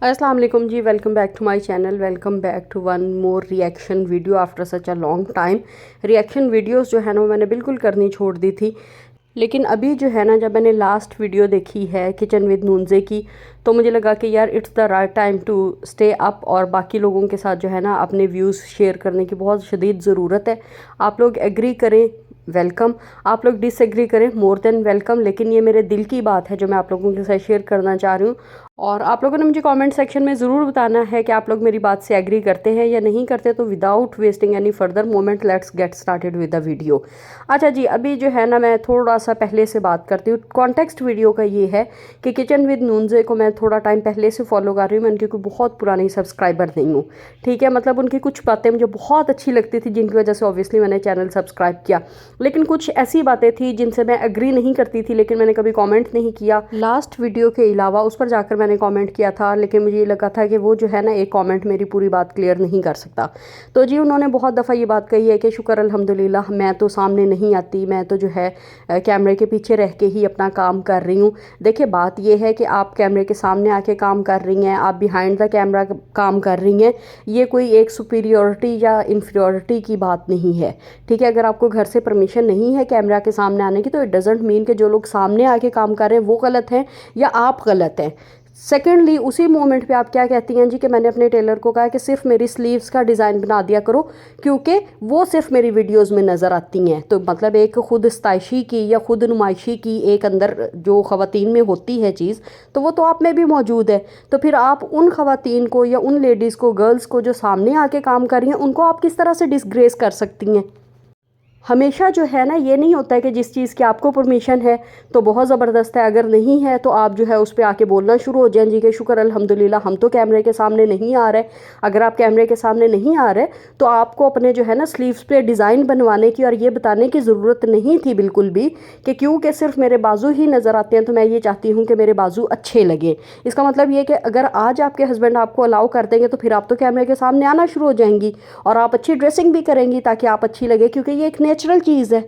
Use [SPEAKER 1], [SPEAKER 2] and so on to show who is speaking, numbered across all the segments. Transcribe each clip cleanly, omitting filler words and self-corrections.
[SPEAKER 1] अस्सलाम वालेकुम जी, welcome back to my channel. Welcome back to one more reaction video after such a long time. Reaction videos जो है ना, मैंने बिल्कुल करनी छोड़ दी थी, लेकिन अभी जो है ना, जब मैंने लास्ट वीडियो देखी है किचन विद नूनज़े की, तो मुझे लगा कि यार it's the right time to stay up और बाकी लोगों के साथ जो है ना अपने व्यूज़ शेयर करने की बहुत शदीद ज़रूरत है। आप लोग एग्री करें, वेलकम। आप लोग डिसएग्री करें, मोर देन वेलकम। लेकिन ये मेरे दिल की बात है जो मैं आप लोगों के साथ शेयर करना चाह रही हूँ। और आप लोगों ने मुझे कमेंट सेक्शन में ज़रूर बताना है कि आप लोग मेरी बात से एग्री करते हैं या नहीं करते। तो without wasting any further moment, let's get started with the video. अच्छा जी, अभी जो है ना, मैं थोड़ा सा पहले से बात करती हूँ। कॉन्टेक्स्ट वीडियो का ये है कि किचन विद नूनज़े को मैं थोड़ा टाइम पहले से फॉलो कर रही हूँ। मैं उनकी कोई बहुत पुरानी सब्सक्राइबर नहीं हूँ, ठीक है। मतलब उनकी कुछ बातें मुझे बहुत अच्छी लगती थी, जिनकी वजह से ऑब्वियसली मैंने चैनल सब्सक्राइब किया। लेकिन कुछ ऐसी बातें थी जिनसे मैं एग्री नहीं करती थी, लेकिन मैंने कभी कमेंट नहीं किया। लास्ट वीडियो के अलावा उस पर जाकर मैंने कमेंट किया था, लेकिन मुझे ये लगा था कि वो जो है ना, एक कमेंट मेरी पूरी बात क्लियर नहीं कर सकता। तो जी, उन्होंने बहुत दफ़ा ये बात कही है कि शुक्र अल्हम्दुलिल्लाह, मैं तो सामने नहीं आती, मैं तो जो है कैमरे के पीछे रह के ही अपना काम कर रही हूँ। देखिए, बात ये है कि आप कैमरे के सामने आके काम कर रही हैं, आप बिहाइंड द कैमरा काम कर रही हैं, ये कोई एक सुपीरियॉरिटी या इन्फीरियॉरिटी की बात नहीं है, ठीक है। अगर आपको घर से परमिशन नहीं है कैमरा के सामने आने की, तो इट डजेंट मीन कि जो लोग सामने आके काम कर रहे हैं वो गलत हैं या आप गलत हैं। सेकेंडली, उसी मोमेंट पे आप क्या कहती हैं जी कि मैंने अपने टेलर को कहा कि सिर्फ मेरी स्लीव्स का डिज़ाइन बना दिया करो, क्योंकि वो सिर्फ मेरी वीडियोस में नज़र आती हैं। तो मतलब एक खुद स्ताइशी की या खुद नुमाइशी की एक अंदर जो ख़वातीन में होती है चीज़, तो वो तो आप में भी मौजूद है। तो फिर आप उन ख़वातीन को या उन लेडीज़ को, गर्ल्स को जो सामने आके काम कर रही हैं, उनको आप किस तरह से डिसग्रेस कर सकती हैं? हमेशा जो है ना, ये नहीं होता है कि जिस चीज़ की आपको परमिशन है तो बहुत ज़बरदस्त है, अगर नहीं है तो आप जो है उस पर आके बोलना शुरू हो जाएं जी कि शुक्र अल्हम्दुलिल्लाह हम तो कैमरे के सामने नहीं आ रहे। अगर आप कैमरे के सामने नहीं आ रहे तो आपको अपने जो है ना स्लीव्स पे डिज़ाइन बनवाने की और ये बताने की ज़रूरत नहीं थी बिल्कुल भी कि क्योंकि सिर्फ मेरे बाजू ही नज़र आते हैं तो मैं ये चाहती हूँ कि मेरे बाजू अच्छे लगे। इसका मतलब ये कि अगर आज आपके हस्बैंड आपको अलाउ कर देंगे तो फिर आप तो कैमरे के सामने आना शुरू हो जाएंगी और आप अच्छी ड्रेसिंग भी करेंगी ताकि आप अच्छी लगे, क्योंकि ये एक नेचुरल चीज़ है।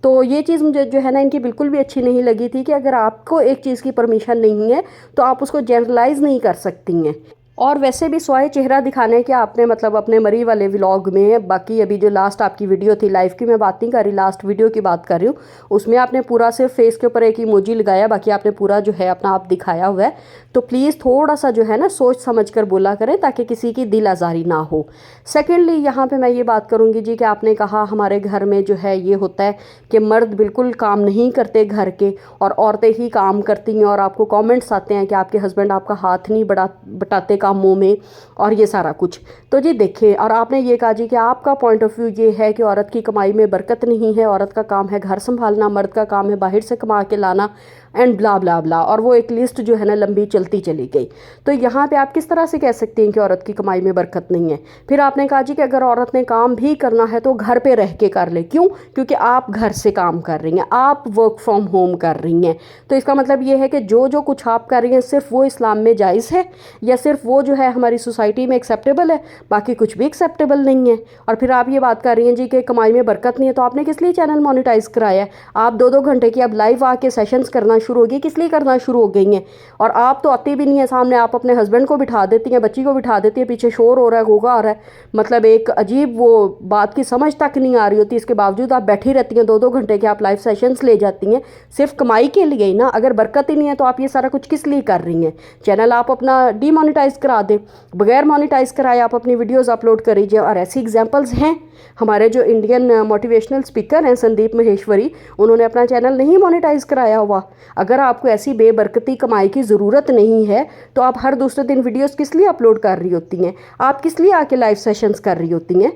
[SPEAKER 1] तो ये चीज़ मुझे जो है ना, इनकी बिल्कुल भी अच्छी नहीं लगी थी कि अगर आपको एक चीज़ की परमिशन नहीं है तो आप उसको जनरलाइज नहीं कर सकती हैं। और वैसे भी स्वाय चेहरा दिखाने के आपने मतलब अपने मरी वाले व्लॉग में, बाकी अभी जो लास्ट आपकी वीडियो थी, लाइव की मैं बात नहीं कर रही, लास्ट वीडियो की बात कर रही हूँ, उसमें आपने पूरा सिर्फ फेस के ऊपर एक इमोजी लगाया, बाकी आपने पूरा जो है अपना आप दिखाया हुआ है। तो प्लीज़ थोड़ा सा जो है ना सोच समझ कर बोला करें ताकि किसी की दिल आज़ारी ना हो। सेकेंडली, यहाँ पर मैं ये बात करूँगी जी कि आपने कहा हमारे घर में जो है ये होता है कि मर्द बिल्कुल काम नहीं करते घर के और औरतें ही काम करती हैं, और आपको कमेंट्स आते हैं कि आपके हस्बैंड आपका हाथ नहीं बटाते कामों में और ये सारा कुछ। तो जी देखिए, और आपने ये कहा जी कि आपका पॉइंट ऑफ व्यू ये है कि औरत की कमाई में बरकत नहीं है, औरत का काम है घर संभालना, मर्द का काम है बाहर से कमा के लाना, एंड ब्ला ब्ला ब्ला, और वो एक लिस्ट जो है ना लंबी चलती चली गई। तो यहाँ पे आप किस तरह से कह सकती हैं कि औरत की कमाई में बरकत नहीं है? फिर आपने कहा जी कि अगर औरत ने काम भी करना है तो घर पे रह के कर ले। क्यों? क्योंकि आप घर से काम कर रही हैं, आप वर्क फ्रॉम होम कर रही हैं। तो इसका मतलब ये है कि जो कुछ आप कर रही हैं सिर्फ वो इस्लाम में जायज़ है, या सिर्फ वो जो है हमारी सोसाइटी में एक्सेप्टेबल है, बाकी कुछ भी एक्सेप्टेबल नहीं है। और फिर आप ये बात कर रही हैं जी कि कमाई में बरकत नहीं है, तो आपने किस लिए चैनल मोनेटाइज कराया है? आप 2-2 घंटे की अब लाइव आके सेशंस करना शुरू हो गई, किस लिए करना शुरू हो गई हैं? और आप तो आती भी नहीं है सामने, आप अपने हस्बैंड को बिठा देती हैं, बच्ची को बिठा देती है, पीछे शोर हो रहा है, गोगा आ रहा है, मतलब एक अजीब वो बात की समझ तक नहीं आ रही होती। इसके बावजूद आप बैठी रहती हैं, 2-2 घंटे के आप लाइव सेशंस ले जाती हैं, सिर्फ कमाई के लिए ही ना। अगर बरकत ही नहीं है तो आप ये सारा कुछ किस लिए कर रही हैं? चैनल आप अपना डीमोनेटाइज करा दें, बगैर मोनेटाइज कराए आप अपनी वीडियोज़ अपलोड कर लीजिए। और ऐसी एग्जाम्पल्स हैं, हमारे जो इंडियन मोटिवेशनल स्पीकर हैं संदीप महेश्वरी, उन्होंने अपना चैनल नहीं मोनेटाइज कराया हुआ। अगर आपको ऐसी बेबरकती कमाई की ज़रूरत नहीं है तो आप हर दूसरे दिन वीडियोस किस लिए अपलोड कर रही होती हैं? आप किस लिए आके लाइव सेशंस कर रही होती हैं?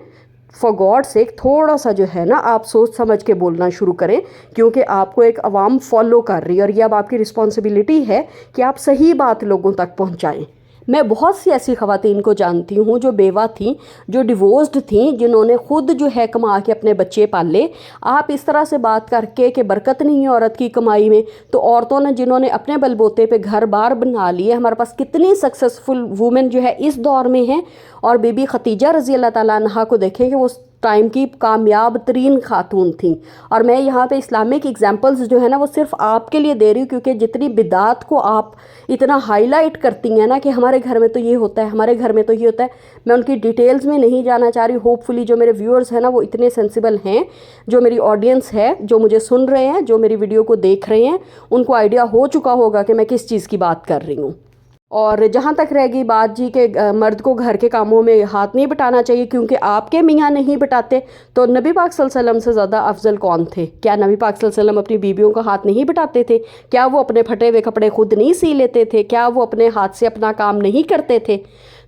[SPEAKER 1] फॉर गॉड सेक, थोड़ा सा जो है ना आप सोच समझ के बोलना शुरू करें, क्योंकि आपको एक आवाम फॉलो कर रही है और ये अब आपकी रिस्पॉन्सिबिलिटी है कि आप सही बात लोगों तक पहुँचाएँ। मैं बहुत सी ऐसी ख़वातीन को जानती हूँ जो बेवा थीं, जो डिवोर्स्ड थीं, जिन्होंने खुद जो है कमा के अपने बच्चे पाले। आप इस तरह से बात करके कि बरकत नहीं है औरत की कमाई में, तो औरतों ने जिन्होंने अपने बलबूते पे घर बार बना लिए, हमारे पास कितनी सक्सेसफुल वुमेन जो है इस दौर में हैं। और बीबी खतीजा रज़ी अल्लाह ताला अन्हा को देखें कि वो टाइम की कामयाब तरीन खातून थी। और मैं यहाँ पे इस्लामिक एग्जांपल्स जो है ना वो सिर्फ आपके लिए दे रही हूँ, क्योंकि जितनी बिदात को आप इतना हाईलाइट करती हैं ना कि हमारे घर में तो ये होता है, हमारे घर में तो ये होता है, मैं उनकी डिटेल्स में नहीं जाना चाह रही। होपफुली जो मेरे व्यूअर्स हैं ना वो इतने सेंसिबल हैं, जो मेरी ऑडियंस है, जो मुझे सुन रहे हैं, जो मेरी वीडियो को देख रहे हैं, उनको आइडिया हो चुका होगा कि मैं किस चीज़ की बात कर रही हूँ। और जहाँ तक रहेगी बात जी के मर्द को घर के कामों में हाथ नहीं बटाना चाहिए क्योंकि आपके मियाँ नहीं बटाते, तो नबी पाक सल्लल्लाहु अलैहि वसल्लम से ज़्यादा अफजल कौन थे? क्या नबी पाक सल्लल्लाहु अलैहि वसल्लम अपनी बीवियों का हाथ नहीं बटाते थे? क्या वो अपने फटे हुए कपड़े खुद नहीं सी लेते थे? क्या वो अपने हाथ से अपना काम नहीं करते थे?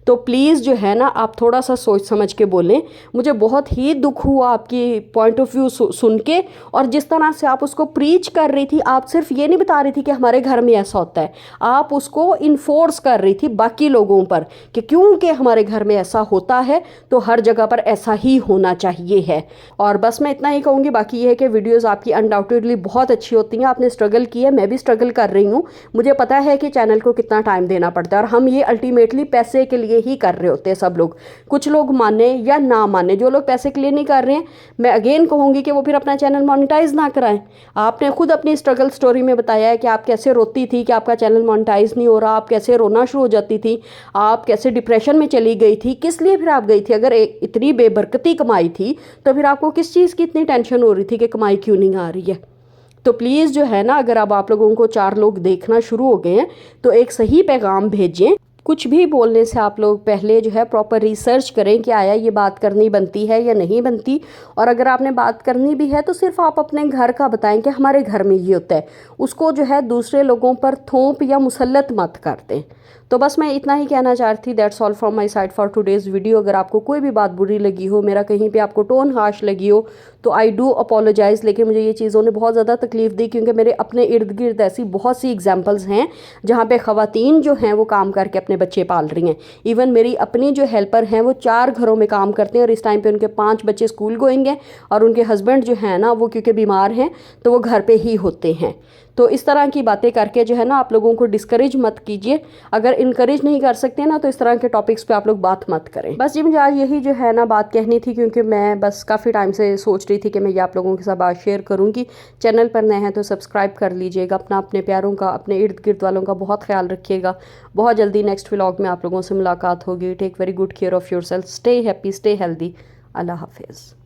[SPEAKER 1] तो प्लीज़ जो है ना आप थोड़ा सा सोच समझ के बोलें। मुझे बहुत ही दुख हुआ आपकी पॉइंट ऑफ व्यू सुन के, और जिस तरह से आप उसको प्रीच कर रही थी, आप सिर्फ ये नहीं बता रही थी कि हमारे घर में ऐसा होता है, आप उसको इन्फोर्स कर रही थी बाकी लोगों पर कि क्योंकि हमारे घर में ऐसा होता है तो हर जगह पर ऐसा ही होना चाहिए है। और बस मैं इतना ही कहूँगी, बाकी ये है कि वीडियोज़ आपकी अनडाउटेडली बहुत अच्छी होती हैं, आपने स्ट्रगल की है, मैं भी स्ट्रगल कर रही हूँ, मुझे पता है कि चैनल को कितना टाइम देना पड़ता है, और हम ये अल्टीमेटली पैसे के लिए ही कर रहे होते हैं सब लोग। कुछ लोग माने या ना माने, जो लोग पैसे के लिए नहीं कर रहे हैं, मैं अगेन कहूँगी कि वो फिर अपना चैनल मोनेटाइज ना कराएं। आपने खुद अपनी स्ट्रगल स्टोरी में बताया है कि आप कैसे रोती थी कि आपका चैनल मोनेटाइज नहीं हो रहा, आप कैसे रोना शुरू हो जाती थी, आप कैसे डिप्रेशन में चली गई थी, किस लिए फिर आप गई थी? अगर इतनी बेबरकती कमाई थी तो फिर आपको किस चीज़ की इतनी टेंशन हो रही थी कि कमाई क्यों नहीं आ रही है? तो प्लीज़ जो है ना, अगर अब आप लोगों को 4 लोग देखना शुरू हो गए हैं तो एक सही पैगाम भेजें। कुछ भी बोलने से आप लोग पहले जो है प्रॉपर रिसर्च करें कि आया ये बात करनी बनती है या नहीं बनती। और अगर आपने बात करनी भी है तो सिर्फ आप अपने घर का बताएं कि हमारे घर में ये होता है, उसको जो है दूसरे लोगों पर थोप या मुसल्लत मत कर दें। तो बस मैं इतना ही कहना चाहती थी। That's all from my side for today's video. अगर आपको कोई भी बात बुरी लगी हो, मेरा कहीं पे आपको टोन हार्श लगी हो, तो आई डू अपोलोजाइज़। लेकिन मुझे ये चीज़ों ने बहुत ज़्यादा तकलीफ़ दी क्योंकि मेरे अपने इर्द गिर्द ऐसी बहुत सी एग्जाम्पल्स हैं जहाँ पे ख़वातीन जो हैं वो काम करके अपने बच्चे पाल रही हैं। इवन मेरी अपनी जो हेल्पर हैं वो 4 घरों में काम करते हैं और इस टाइम पे उनके 5 बच्चे स्कूल गोइंग हैं, और उनके हस्बैंड जो हैं ना वो क्योंकि बीमार हैं तो वो घर पे ही होते हैं। तो इस तरह की बातें करके जो है ना आप लोगों को डिस्करेज मत कीजिए। अगर इनकरेज नहीं कर सकते ना तो इस तरह के टॉपिक्स पे आप लोग बात मत करें। बस जी मुझे आज यही जो है ना बात कहनी थी, क्योंकि मैं बस काफ़ी टाइम से सोच रही थी कि मैं ये आप लोगों के साथ बात शेयर करूँगी। चैनल पर नए हैं तो सब्सक्राइब कर लीजिएगा। अपने प्यारों का, अपने इर्द गिर्द वालों का बहुत ख्याल रखिएगा। बहुत जल्दी नेक्स्ट व्लॉग में आप लोगों से मुलाकात होगी। Take very good care of yourself. Stay happy, stay healthy. Allah हाफिज़।